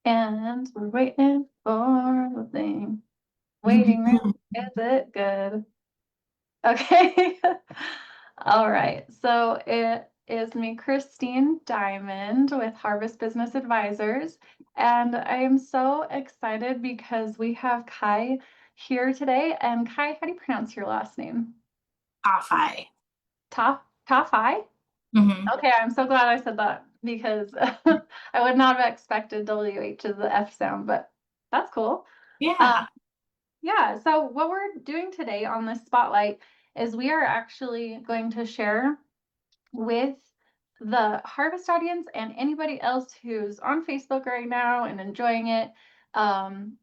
And we're waiting for the thing. Waiting room, is it good? Okay. All right. So it is me, Christine Diamond with Harvest Business Advisors. And I am so excited because we have Kai here today. And Kai, how do you pronounce your last name? Coffee. Tafai? Hmm. Okay, I'm so glad I said that because I would not have expected WH as the F sound, but that's cool. Um, Yeah. yeah, so what we're doing today on this spotlight is we are actually going to share with the Harvest audience and anybody else who's on Facebook right now and enjoying it. Um,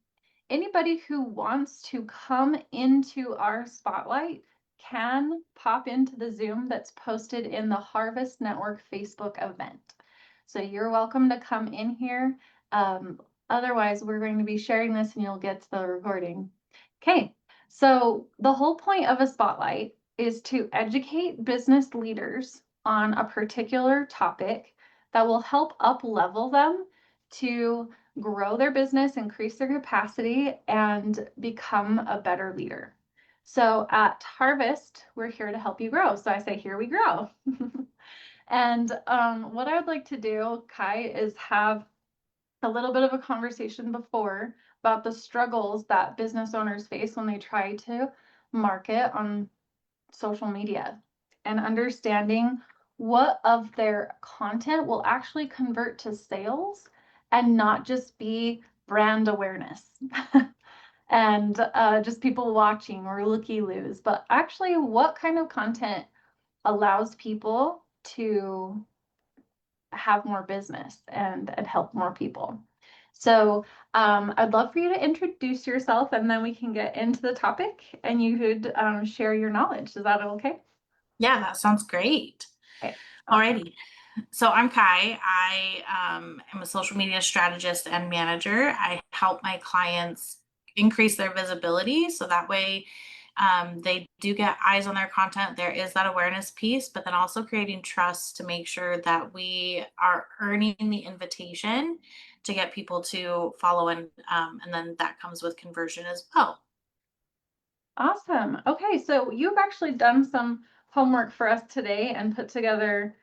Anybody who wants to come into our spotlight can pop into the Zoom that's posted in the Harvest Network Facebook event. So you're welcome to come in here. Otherwise, we're going to be sharing this and you'll get the recording. Okay, so the whole point of a spotlight is to educate business leaders on a particular topic that will help up level them to grow their business, increase their capacity, and become a better leader. So at Harvest, we're here to help you grow. So I say, here we grow. And what I would like to do, Kai, is have a little bit of a conversation before about the struggles that business owners face when they try to market on social media and understanding what of their content will actually convert to sales and not just be brand awareness and just people watching or looky-loos, but actually what kind of content allows people to have more business and help more people. So I'd love for you to introduce yourself and then we can get into the topic and you could share your knowledge. Is that okay? Yeah, that sounds great. Okay, awesome. Alrighty. So I'm Kai. I am a social media strategist and manager. I help my clients increase their visibility so that way they do get eyes on their content. There is that awareness piece, but then also creating trust to make sure that we are earning the invitation to get people to follow, and then that comes with conversion as well. Awesome. Okay, so you've actually done some homework for us today and put together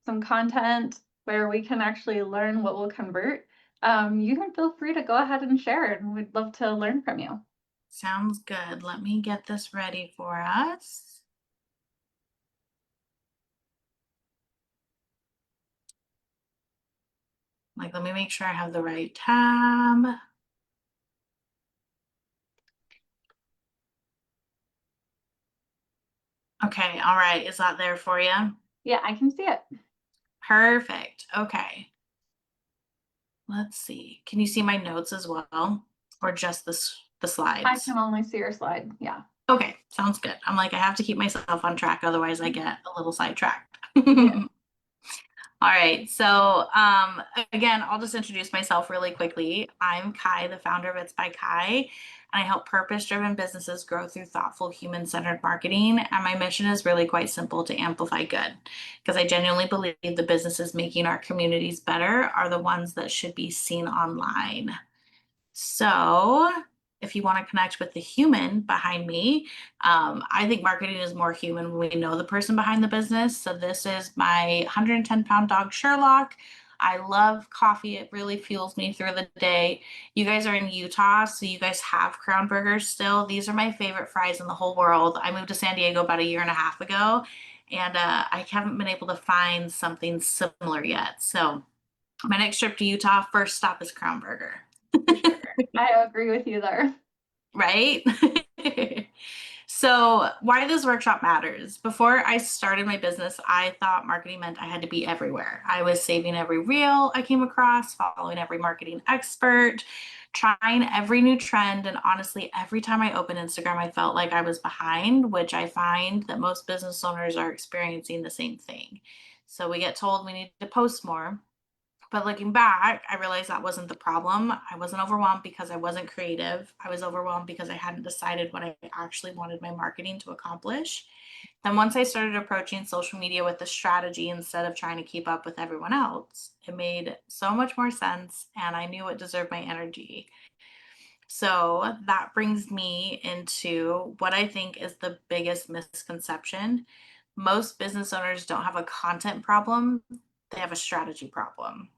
some content where we can actually learn what will convert. You can feel free to go ahead and share it, and we'd love to learn from you. Sounds good. Let me get this ready for us. Like, let me make sure I have the right tab. Okay, all right. Is that there for you? Yeah, I can see it. Perfect. Okay. Let's see. Can you see my notes as well? Or just the I slides? can only see your slide. Yeah. Okay, sounds good. I'm like, I have to keep myself on track, otherwise I get a little sidetracked. Yeah. All right. So, again, I'll just introduce myself really quickly. I'm Kai, the founder of It's by Kai, and I help purpose driven businesses grow through thoughtful, human centered marketing. And my mission is really quite simple to amplify good because I genuinely believe the businesses making our communities better are the ones that should be seen online. So, if you want to connect with the human behind me, I think marketing is more human when we know the person behind the business. So, this is my 110-pound dog, Sherlock. I love coffee. It really fuels me through the day. You guys are in Utah, so you guys have Crown Burgers still. These are my favorite fries in the whole world. I moved to San Diego about a year and a half ago, and I haven't been able to find something similar yet. So, my next trip to Utah, first stop is Crown Burger. For sure. I agree with you there. Right? So, why this workshop matters. Before I started my business, I thought marketing meant I had to be everywhere. I was saving every reel I came across, following every marketing expert, trying every new trend. And honestly, every time I opened Instagram, I felt like I was behind, which I find that most business owners are experiencing the same thing. So, we get told we need to post more, But looking back, I realized that wasn't the problem. I wasn't overwhelmed because I wasn't creative. I was overwhelmed because I hadn't decided what I actually wanted my marketing to accomplish. Then once I started approaching social media with a strategy instead of trying to keep up with everyone else, it made so much more sense and I knew it deserved my energy. So that brings me into what I think is the biggest misconception. Most business owners don't have a content problem, they have a strategy problem.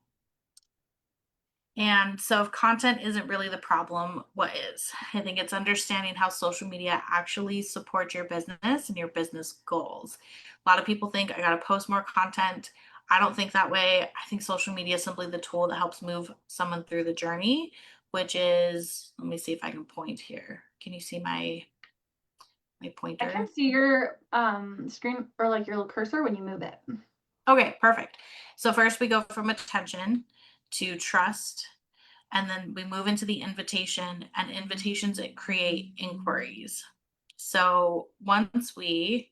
And so, if content isn't really the problem, what is? I think it's understanding how social media actually supports your business and your business goals. A lot of people think I got to post more content. I don't think that way. I think social media is simply the tool that helps move someone through the journey, which is, let me see if I can point here. Can you see my I can pointer? see your screen or like your little cursor when you move it. Okay, perfect. So first we go from attention to trust, and then we move into the invitation, and invitations that create inquiries. So once we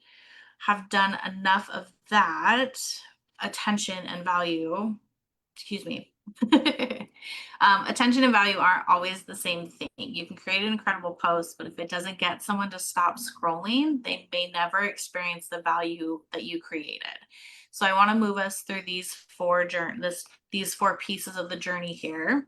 have done enough of that, attention and value, excuse me. Attention and value aren't always the same thing. You can create an incredible post, but if it doesn't get someone to stop scrolling, they may never experience the value that you created. So I want to move us through these four pieces of the journey here.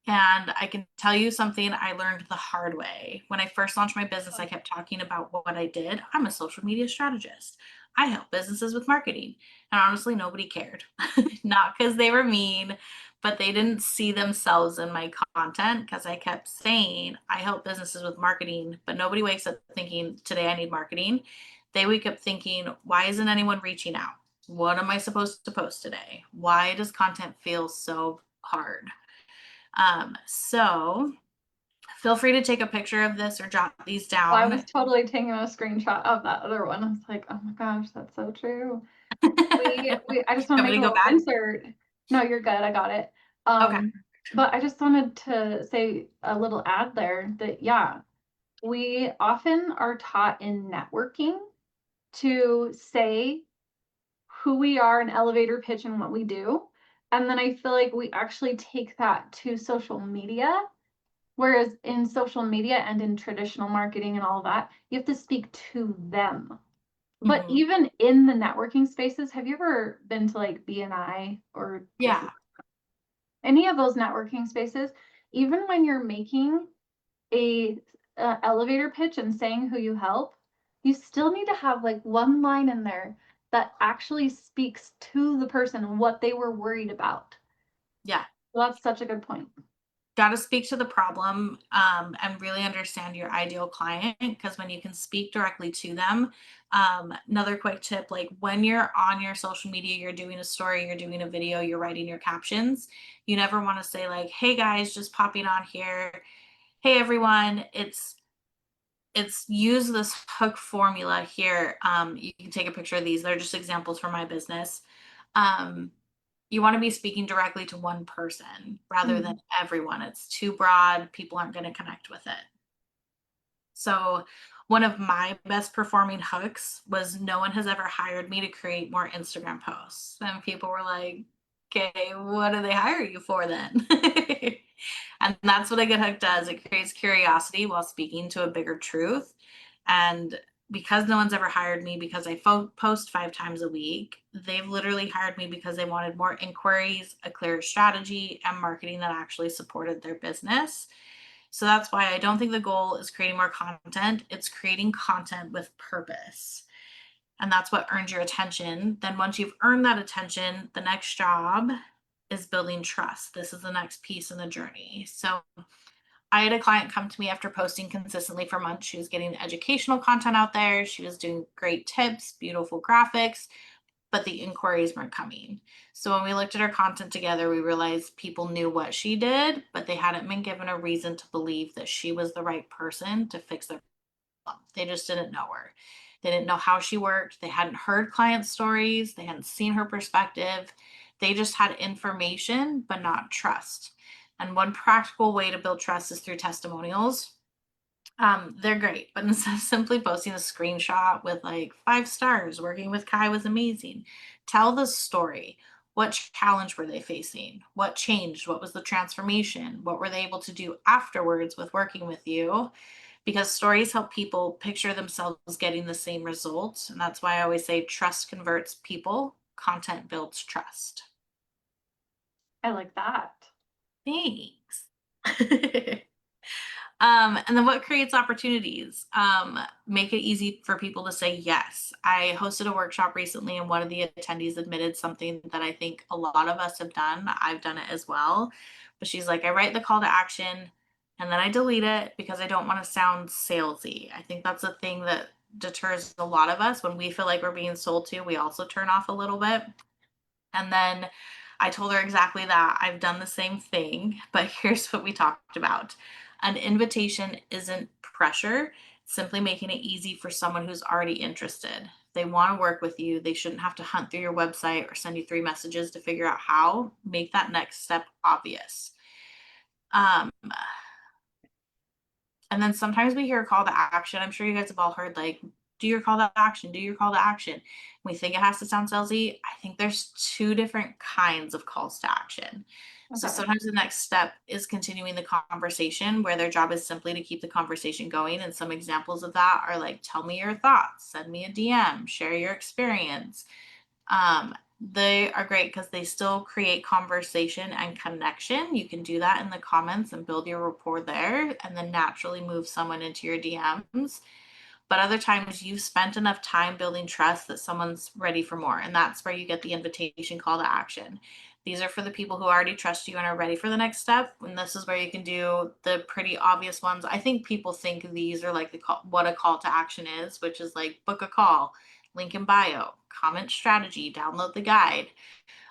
And I can tell you something I learned the hard way. When I first launched my business, I kept talking about what I did. I'm a social media strategist. I help businesses with marketing. And honestly, nobody cared. Not because they were mean, but they didn't see themselves in my content because I kept saying, I help businesses with marketing, but nobody wakes up thinking, today I need marketing. They wake up thinking, why isn't anyone reaching out? What am I supposed to post today? Why does content feel so hard? So feel free to take a picture of this or jot these I was down. totally taking a screenshot of that other one. I was like, oh my gosh, that's so true. I just want to Want make me a to go little back? insert. No, you're good. I got it. Okay. But I just wanted to say a little ad there that, yeah, we often are taught in networking to say who we are, an elevator pitch, and what we do. And then I feel like we actually take that to social media. Whereas in social media and in traditional marketing and all of that, you have to speak to them. But Mhm. even in the networking spaces, have you ever been to like BNI or places, Yeah. any of those networking spaces? Even when you're making a, elevator pitch and saying who you help, you still need to have like one line in there that actually speaks to the person what they were worried about. Yeah. Well, that's such a good point. Got to speak to the problem and really understand your ideal client, because when you can speak directly to them, another quick tip, like when you're on your social media, you're doing a story, you're doing a video, you're writing your captions, you never want to say like, hey guys, just popping on here, hey everyone, it's use this hook formula here. You can take a picture of these. They're just examples from my business. Um, you want to be speaking directly to one person rather than Mm. everyone. It's too broad. People aren't going to connect with it. So, one of my best performing hooks was, no one has ever hired me to create more Instagram posts. And people were like, okay, what do they hire you for then? And that's what a good hook does. It creates curiosity while speaking to a bigger truth. And because no one's ever hired me because I post 5 times a week, they've literally hired me because they wanted more inquiries, a clearer strategy, and marketing that actually supported their business. So that's why I don't think the goal is creating more content. It's creating content with purpose. And that's what earns your attention. Then once you've earned that attention, the next job is building trust. This is the next piece in the journey. So I had a client come to me after posting consistently for months. She was getting educational content out there. She was doing great tips, beautiful graphics, but the inquiries weren't coming. So when we looked at her content together, we realized people knew what she did, but they hadn't been given a reason to believe that she was the right person to fix their problem. They just didn't know her. They didn't know how she worked. They hadn't heard client stories. They hadn't seen her perspective. They just had information, but not trust. And one practical way to build trust is through testimonials. They're great, but instead of simply posting a screenshot with like 5 stars, working with Kai was amazing, tell the story. What challenge were they facing? What changed? What was the transformation? What were they able to do afterwards with working with you? Because stories help people picture themselves getting the same results. And that's why I always say trust converts people, content builds trust. I like that. Thanks. And then what creates opportunities? Make it easy for people to say yes. I hosted a workshop recently, and one of the attendees admitted something that I think a lot of us have done. I've done it as well. But she's like, I write the call to action and then I delete it because I don't want to sound salesy. I think that's a thing that deters a lot of us when we feel like we're being sold to. We also turn off a little bit. And then I told her exactly that. I've done the same thing, but here's what we talked about. An invitation isn't pressure, it's simply making it easy for someone who's already interested. If they want to work with you, they shouldn't have to hunt through your website or send you 3 messages to figure out how. Make that next step obvious. Um, and then sometimes we hear call to action. I'm sure you guys have all heard like, do your call to action, do your call to action. We think it has to sound salesy. I think there's 2 different kinds of calls to action. So Okay. sometimes the next step is continuing the conversation where their job is simply to keep the conversation going. And some examples of that are like, tell me your thoughts, send me a DM, share your experience. They are great because they still create conversation and connection. You can do that in the comments and build your rapport there and then naturally move someone into your DMs. But other times you've spent enough time building trust that someone's ready for more. And that's where you get the invitation call to action. These are for the people who already trust you and are ready for the next step. And this is where you can do the pretty obvious ones. I think people think these are like the call, what a call to action is, which is like book a call, link in bio, comment strategy, download the guide.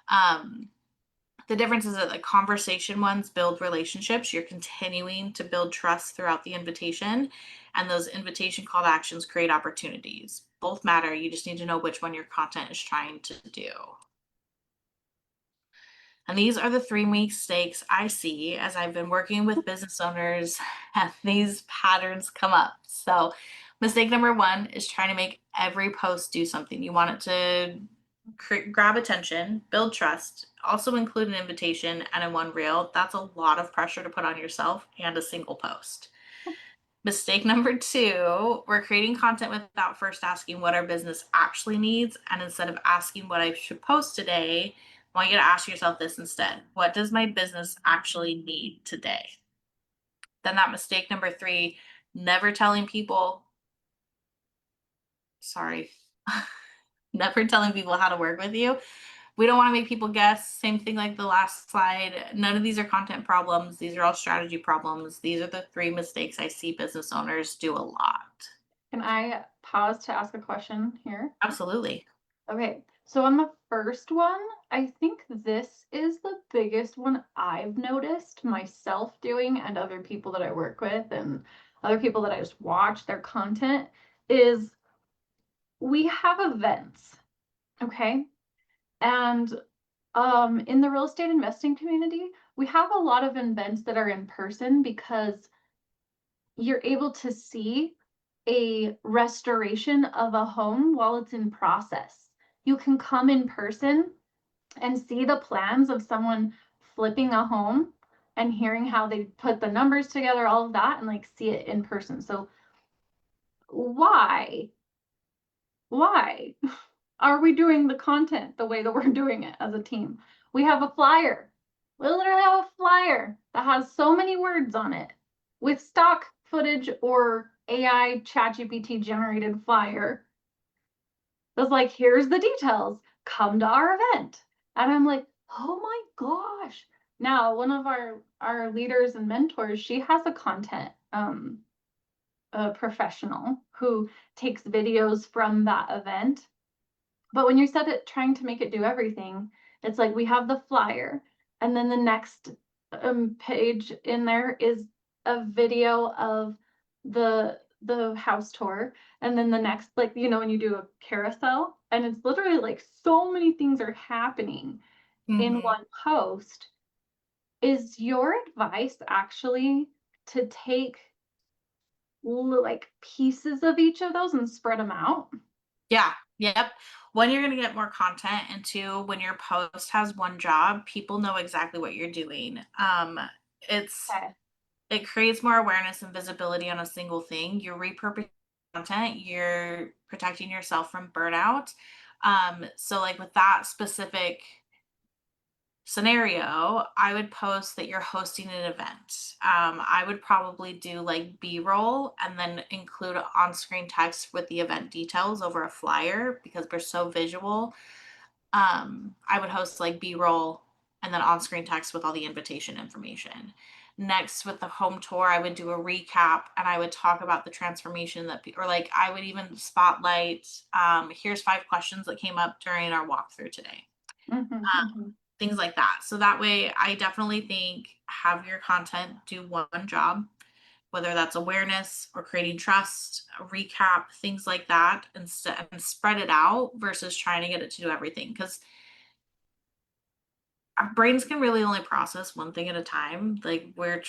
Um, the difference is that the conversation ones build relationships. You're continuing to build trust throughout the invitation, and those invitation call to actions create opportunities. Both matter. You just need to know which one your content is trying to do. And these are the 3 mistakes I see as I've been working with business owners and these patterns come up. So, mistake number 1 is trying to make every post do something. You want it to grab attention, build trust, also include an invitation and in one reel. That's a lot of pressure to put on yourself and a single post. Mistake number 2, we're creating content without first asking what our business actually needs. And instead of asking what I should post today, I want you to ask yourself this instead. What does my business actually need today? Then that mistake number 3, never telling people, sorry, never telling people how to work with you. We don't want to make people guess. Same thing like the last slide. None of these are content problems. These are all strategy problems. These are the 3 mistakes I see business owners do a lot. Can I pause to ask a question here? Absolutely. Okay, so on the first one, I think this is the biggest one I've noticed myself doing and other people that I work with and other people that I just watch their content is we have events, okay? And in the real estate investing community, we have a lot of events that are in person because you're able to see a restoration of a home while it's in process. You can come in person and see the plans of someone flipping a home and hearing how they put the numbers together, all of that, and like see it in person. So why are we doing the content the way that we're doing it as a team? We have a flyer. We literally have a flyer that has so many words on it with stock footage or AI ChatGPT generated flyer. That's like, here's the details. Come to our event. And I'm like, oh my gosh. Now, one of our leaders and mentors, she has a content a professional who takes videos from that event. But when you said it trying to make it do everything, it's like we have the flyer, and then the next page in there is a video of the house tour, and then the next, like, you know, when you do a carousel, and it's literally like so many things are happening in one post. Is your advice actually to take like pieces of each of those and spread them out? Yeah, Yep. One, you're going to get more content, and two, when your post has one job, people know exactly what you're doing. It's Okay. it creates more awareness and visibility on a single thing. You're repurposing content, you're protecting yourself from burnout. So like with that specific scenario, I would post that you're hosting an event. I would probably do like B-roll and then include on-screen text with the event details over a flyer because we're so visual. I would host like B-roll and then on-screen text with all the invitation information. Next, with the home tour, I would do a recap and I would talk about the transformation that, or like I would even spotlight. Here's 5 questions that came up during our walkthrough today. Mhm, mhm. Things like that. So that way, I definitely think have your content do one job, whether that's awareness or creating trust, a recap, things like that, and spread it out versus trying to get it to do everything. Because our brains can really only process one thing at a time. Like we're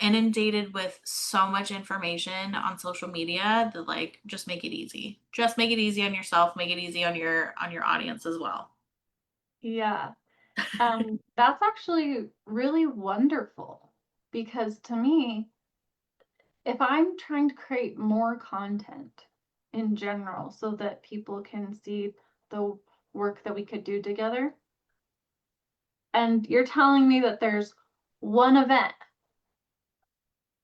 inundated with so much information on social media that like just make it easy. Just make it easy on yourself. Make it easy on your audience as well. Yeah. That's actually really wonderful because to me, if I'm trying to create more content in general so that people can see the work that we could do together, and you're telling me that there's one event,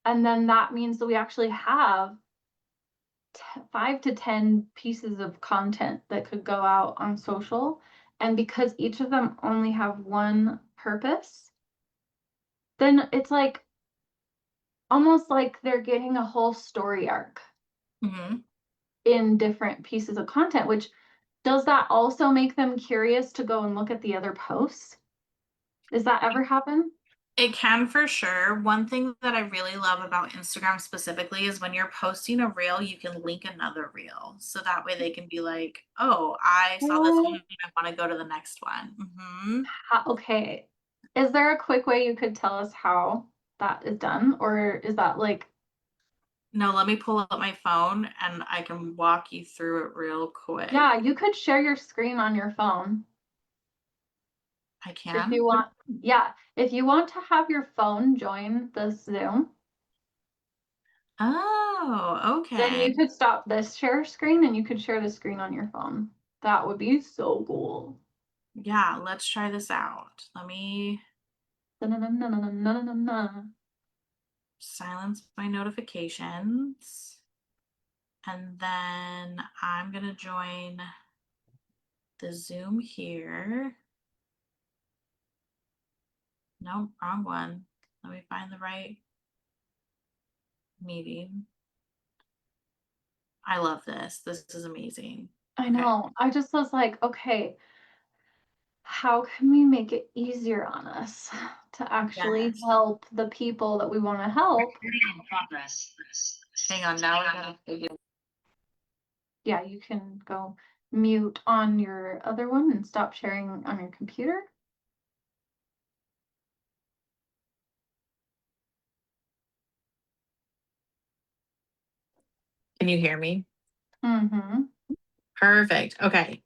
and then that means that we actually have 5 to 10 pieces of content that could go out on social. And because each of them only have one purpose, then it's like almost like they're getting a whole story arc Hmm. in different pieces of content, which does that also make them curious to go and look at the other posts? Does that ever happen? It can for sure. One thing that I really love about Instagram specifically is when you're posting a reel, you can link another reel. So that way they can be like, oh, I saw this one What? and I want to go to the next one. Okay. Is there a quick way you could tell us how that is done? Or is that like, No, let me pull up my phone and I can walk you through it real quick. yeah, you could share your screen on your phone I if can. you want. Yeah, if you want to have your phone join the Zoom, Oh, then okay. you could stop this share screen and you could share the screen on your phone. That would be so cool. Yeah, let's try this out. Let me Na-na-na-na-na-na-na-na. silence my notifications. And then I'm going to join the Zoom here. No, wrong one. Let me find the right meeting. I love this. This is amazing. I Okay. know. I just was like, okay, how can we make it easier on us to actually Yes. help the people that we want to help? In progress. Hang on. Now we gotta figure. Yeah, you can go mute on your other one and stop sharing on your computer. Can you hear me? Mm-hmm. Perfect. Okay.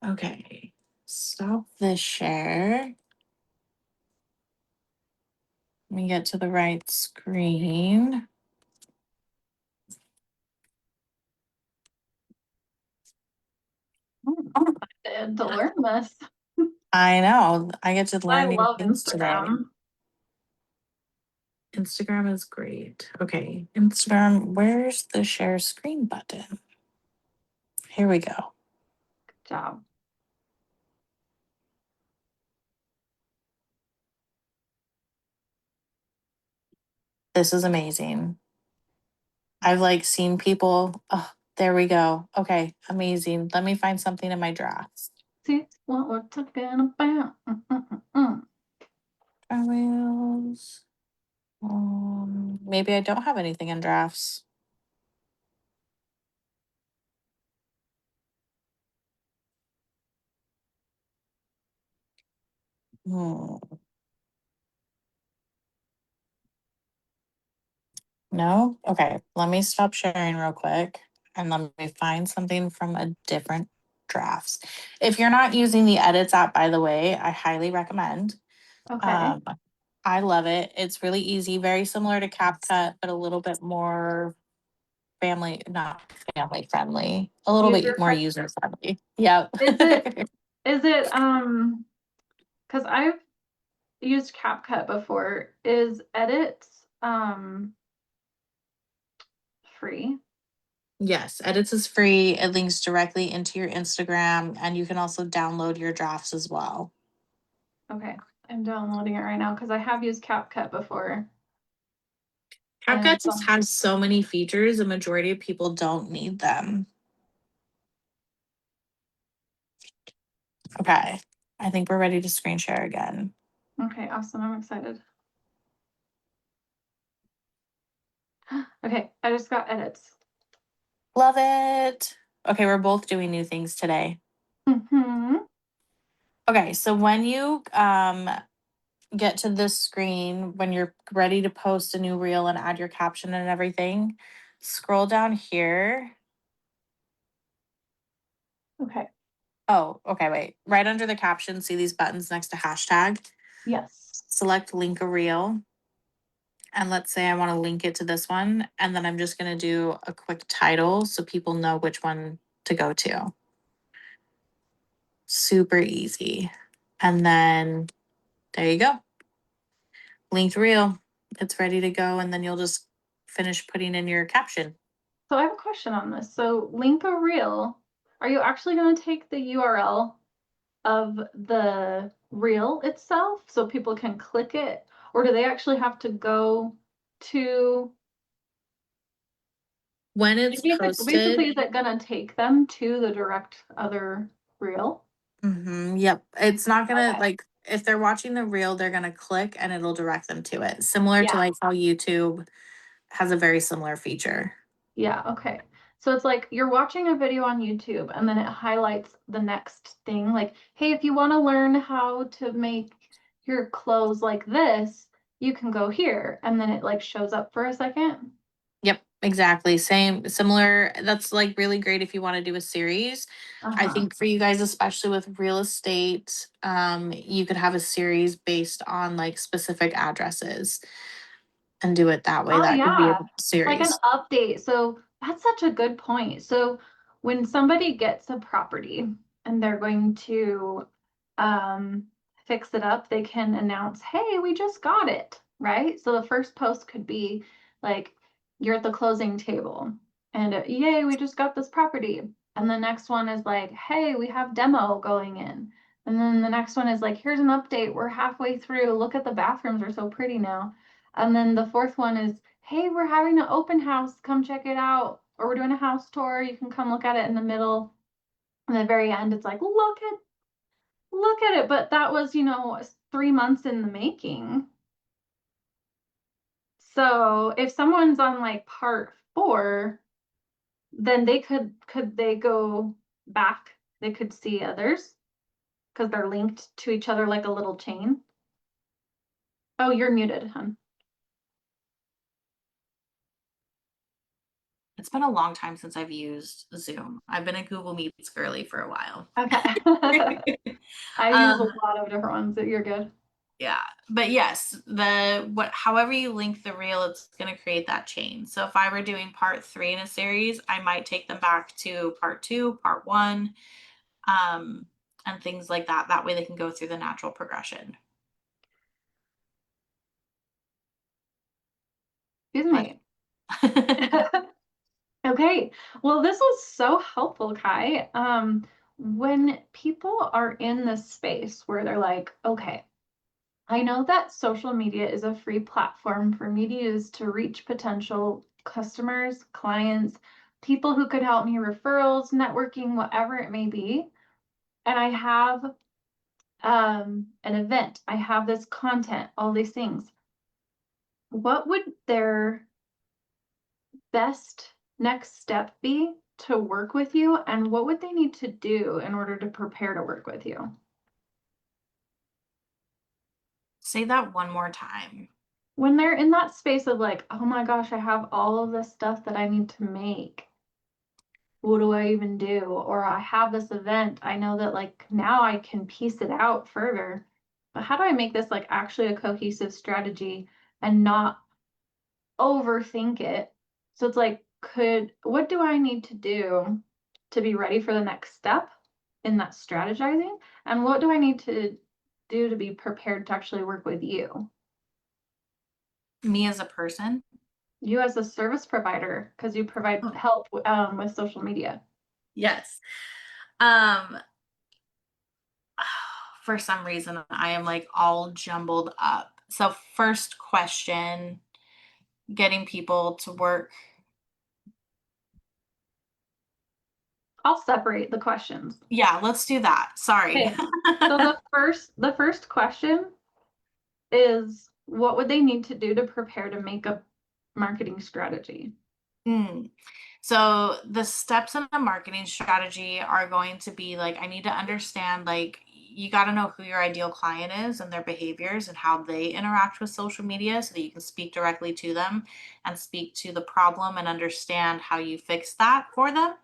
Okay. Stop the share. Let me get to the right screen. To learn this. I know. I get to I learn new love things today. Instagram. Instagram is great. Okay. Instagram, where's the share screen button? Here we go. Good job. This is amazing. I've like seen people. Oh, there we go. Okay, amazing. Let me find something in my drafts. See what we're talking about. Mm-mm-mm-mm. Trails. Maybe I don't have anything in drafts. Hmm. No? Okay, let me stop sharing real quick and let me find something from a different drafts. If you're not using the Edits app, by the way, I highly recommend. Okay. I love it. It's really easy, very similar to CapCut, but a little bit more not family friendly, a little User bit more friendly. user friendly. Yep. Is it, because I've used CapCut before. Is Edits, free? Yes, Edits is free. It links directly into your Instagram, and you can also download your drafts as well. Okay, I'm downloading it right now because I have used CapCut before. CapCut just has so many features, a majority of people don't need them. Okay, I think we're ready to screen share again. Okay, awesome. I'm excited. Okay, I just got Edits. Love it. Okay, we're both doing new things today. Mm-hmm. Okay, so when you get to this screen, when you're ready to post a new reel and add your caption and everything, scroll down here. Okay. Oh, okay, wait. Right under the caption, see these buttons next to hashtag? Yes. Select link a reel. And let's say I want to link it to this one. And then I'm just going to do a quick title so people know which one to go to. Super easy. And then there you go. Linked reel. It's ready to go. And then you'll just finish putting in your caption. So I have a question on this. So link a reel. Are you actually going to take the URL of the reel itself so people can click it? Or do they actually have to go to When it's posted. basically, is it gonna take them to the direct other reel? Yep. It's not gonna Okay. like if they're watching the reel, they're gonna click and it'll direct them to it. Similar to Yeah. like how YouTube has a very similar feature. Yeah, okay. So it's like you're watching a video on YouTube and then it highlights the next thing. Like, hey, if you want to learn how to make your clothes like this, you can go here. And then it like shows up for a second. Yep, exactly. Same, similar. That's like really great if you want to do a series. I Uh-huh. think for you guys, especially with real estate, you could have a series based on like specific addresses and do it that way. Oh That could be a yeah, like an series. update. So that's such a good point. So when somebody gets a property and they're going to um, fix it up, they can announce, "Hey, we just got it," right? So the first post could be like, "You're at the closing table," and "Yay, we just got this property." And the next one is like, "Hey, we have demo going in." And then the next one is like, "Here's an update. We're halfway through. Look at the bathrooms are so pretty now." And then the fourth one is, hey, we're having an open house. Come check it out. Or we're doing a house tour. You can come look at it in the middle. And the very end, it's like, look at it. But that was, 3 months in the making. So if someone's on like part 4, then could they go back? They could see others because they're linked to each other like a little chain. Oh, you're muted, hun. It's been a long time since I've used Zoom. I've been a Google Meets girly for a while. Okay. I use a lot of different ones. You're good. Yeah, but yes, however you link the reel, it's going to create that chain. So if I were doing part 3 in a series, I might take them back to part 2, part 1, and things like that. That way they can go through the natural progression. Excuse me. Okay, well, this was so helpful, Kai. When people are in this space where they're like, okay, I know that social media is a free platform for me to use to reach potential customers, clients, people who could help me, referrals, networking, whatever it may be. And I have an event, I have this content, all these things. What would their best next step be to work with you, and what would they need to do in order to prepare to work with you? Say that one more time. When they're in that space of like, oh my gosh, I have all of this stuff that I need to make. what do I even do? Or I have this event. I know that like now I can piece it out further. But how do I make this like actually a cohesive strategy and not overthink it? So it's like, what do I need to do to be ready for the next step in that strategizing? And what do I need to do to be prepared to actually work with you? Me as a person. You as a service provider, because you provide Oh, help with social media. yes. Um, for some reason, I am like all jumbled up. So, first question, getting people to work. I'll separate the questions. Yeah, let's do that. Sorry. Okay. So the first question is, what would they need to do to prepare to make a marketing strategy? Mm. So the steps in a marketing strategy are going to be like, I need to understand, like, you got to know who your ideal client is and their behaviors and how they interact with social media so that you can speak directly to them and speak to the problem and understand how you fix that for them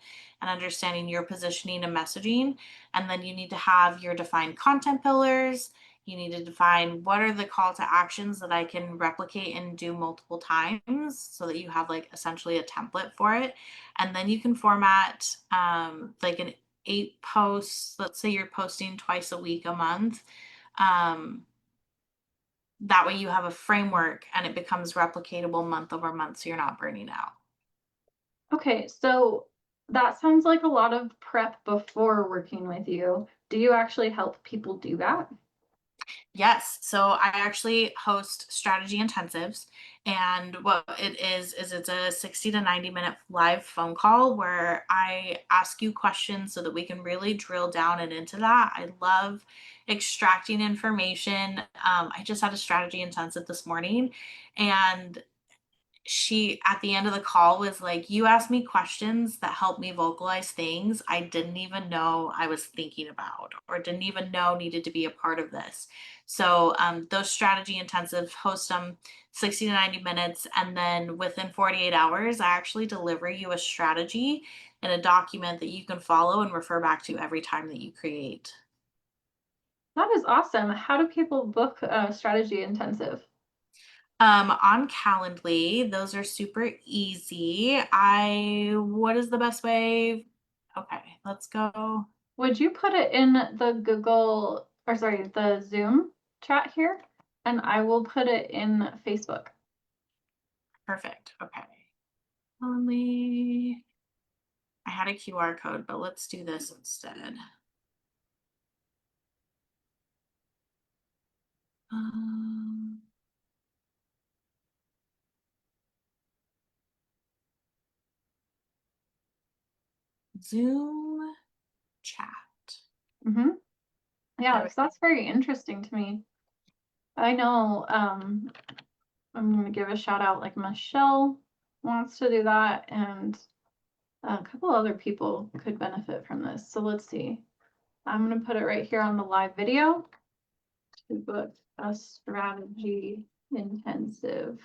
and understanding your positioning and messaging. And then you need to have your defined content pillars. You need to define what are the call to actions that I can replicate and do multiple times so that you have like essentially a template for it. And then you can format like an 8 posts. Let's say you're posting twice a week, a month. Um, that way you have a framework and it becomes replicatable month over month so you're not burning out. Okay, so that sounds like a lot of prep before working with you. Do you actually help people do that? Yes. So I actually host strategy intensives. And what it is it's a 60 to 90-minute live phone call where I ask you questions so that we can really drill down and into that. I love extracting information. I just had a strategy intensive this morning, and she at the end of the call was like, you asked me questions that helped me vocalize things I didn't even know I was thinking about or didn't even know needed to be a part of this. So those strategy intensive host them 60 to 90 minutes, and then within 48 hours I actually deliver you a strategy in a document that you can follow and refer back to every time that you create. That is awesome. How do people book a strategy intensive? On Calendly, those are super easy. What is the best way? Okay, let's go. Would you put it in the Google, or sorry, the Zoom chat here? And I will put it in Facebook. Perfect. Okay. Calendly. I had a QR code, but let's do this instead. Um, Zoom chat. Hmm. There Yeah, we so that's very interesting to me. I know, I'm gonna give a shout out, like Michelle wants to do that, and a couple other people could benefit from this. So let's see. I'm gonna put it right here on the live video to book a strategy intensive.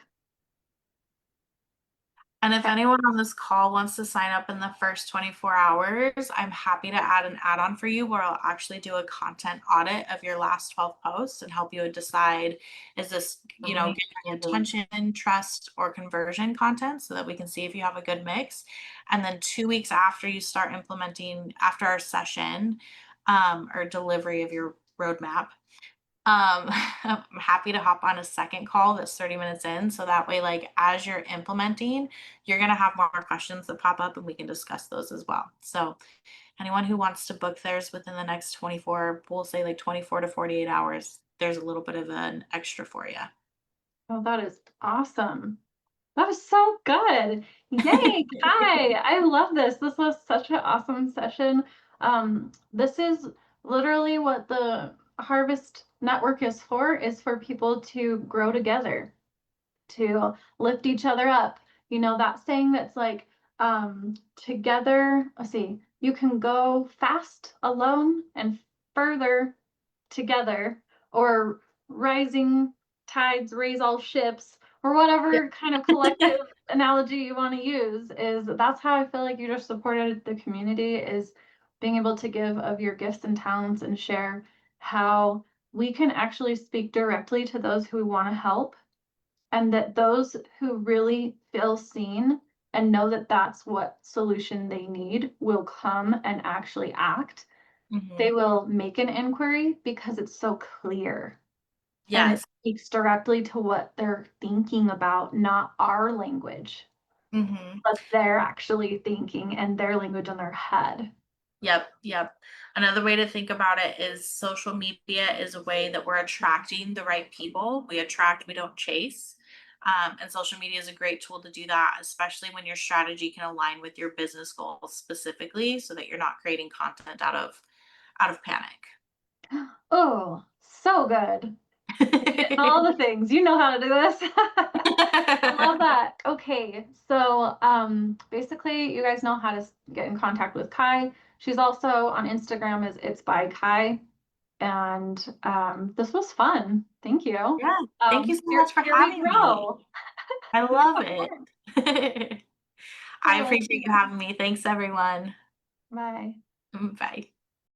And if Okay. anyone on this call wants to sign up in the first 24 hours, I'm happy to add an add-on for you where I'll actually do a content audit of your last 12 posts and help you decide, is this, getting attention, trust, or conversion content so that we can see if you have a good mix. And then 2 weeks after you start implementing, after our session or delivery of your roadmap, I'm happy to hop on a second call that's 30 minutes in. So that way, like, as you're implementing, you're going to have more questions that pop up and we can discuss those as well. So, anyone who wants to book theirs within the next 24, we'll say like 24 to 48 hours, there's a little bit of an extra for you. Oh, that is awesome. That is so good. Yay, Kai. I love this. This was such an awesome session. This is literally what the Harvest Network is for people to grow together, to lift each other up. You know, that saying that's like, together, let's see, you can go fast alone and further together, or rising tides raise all ships, or whatever kind of collective analogy you want to use, is that's how I feel like you just supported the community, is being able to give of your gifts and talents and share how we can actually speak directly to those who want to help, and that those who really feel seen and know that that's what solution they need will come and actually act. They Mhm. will make an inquiry because it's so clear and it Yes. speaks directly to what they're thinking about, not our language, Mhm. but they're actually thinking and their language in their head. Yep, yep. Another way to think about it is social media is a way that we're attracting the right people. We attract, we don't chase. And social media is a great tool to do that, especially when your strategy can align with your business goals specifically, so that you're not creating content out of panic. Oh, so good. Hitting all the things. You know how to do this. I love that. Okay, so basically you guys know how to get in contact with Kai. She's also on Instagram as It's by Kai. And this was fun. Thank you. Yeah. Thank you so Here, much for here we having me. grow. I love Of it. course. I Oh, appreciate you having me. Thanks, everyone. bye. Bye.